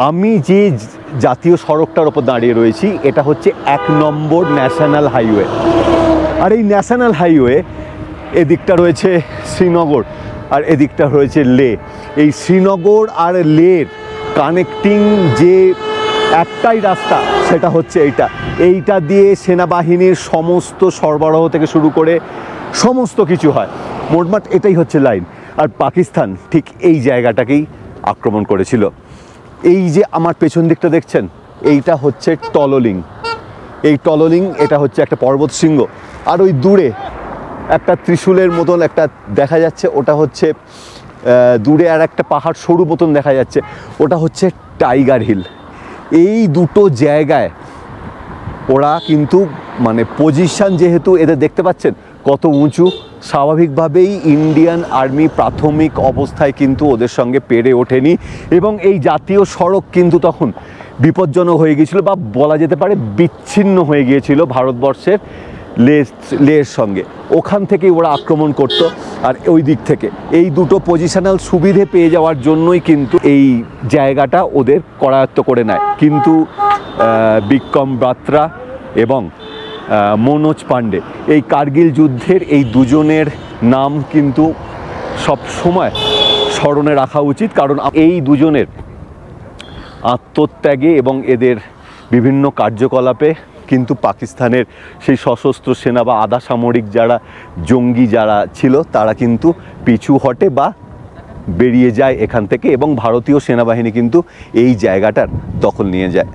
আমি যে জাতীয় সড়কটার ওপর দাঁড়িয়ে রয়েছি এটা হচ্ছে 1 নম্বর ন্যাশনাল হাইওয়ে। আর এই ন্যাশনাল হাইওয়ে এদিকটা রয়েছে শ্রীনগর আর এদিকটা রয়েছে লে। এই শ্রীনগর আর লের কানেক্টিং যে একটাই রাস্তা সেটা হচ্ছে এইটা দিয়ে সেনাবাহিনীর সমস্ত সরবরাহ থেকে শুরু করে সমস্ত কিছু হয়। মোটমাট এটাই হচ্ছে লাইন। আর পাকিস্তান ঠিক এই জায়গাটাকেই আক্রমণ করেছিল। এই যে আমার পেছন দিকটা দেখছেন এইটা হচ্ছে টলোলিং। এই টলোলিং এটা হচ্ছে একটা পর্বত শৃঙ্গ। আর ওই দূরে একটা ত্রিশূলের মতন একটা দেখা যাচ্ছে, ওটা হচ্ছে দূরে আর একটা পাহাড় সরু মতন দেখা যাচ্ছে, ওটা হচ্ছে টাইগার হিল। এই দুটো জায়গায় ওরা কিন্তু মানে পজিশন, যেহেতু এদের দেখতে পাচ্ছেন কত উঁচু, স্বাভাবিকভাবেই ইন্ডিয়ান আর্মি প্রাথমিক অবস্থায় কিন্তু ওদের সঙ্গে পেরে ওঠেনি এবং এই জাতীয় সড়ক কিন্তু তখন বিপজ্জনক হয়ে গিয়েছিল বা বলা যেতে পারে বিচ্ছিন্ন হয়ে গিয়েছিল ভারতবর্ষের লের সঙ্গে। ওখান থেকেই ওরা আক্রমণ করত। আর ওই দিক থেকে এই দুটো পজিশনাল সুবিধে পেয়ে যাওয়ার জন্যই কিন্তু এই জায়গাটা ওদের করায়ত্ত করে নেয়। কিন্তু বিক্রম বাত্রা এবং মনোজ পাণ্ডে, এই কার্গিল যুদ্ধের এই দুজনের নাম কিন্তু সব সময় স্মরণে রাখা উচিত, কারণ এই দুজনের আত্মত্যাগে এবং এদের বিভিন্ন কার্যকলাপে কিন্তু পাকিস্তানের সেই সশস্ত্র সেনা বা আধা সামরিক যারা জঙ্গি যারা ছিল তারা কিন্তু পিছু হটে বা বেরিয়ে যায় এখান থেকে এবং ভারতীয় সেনাবাহিনী কিন্তু এই জায়গাটার দখল নিয়ে যায়।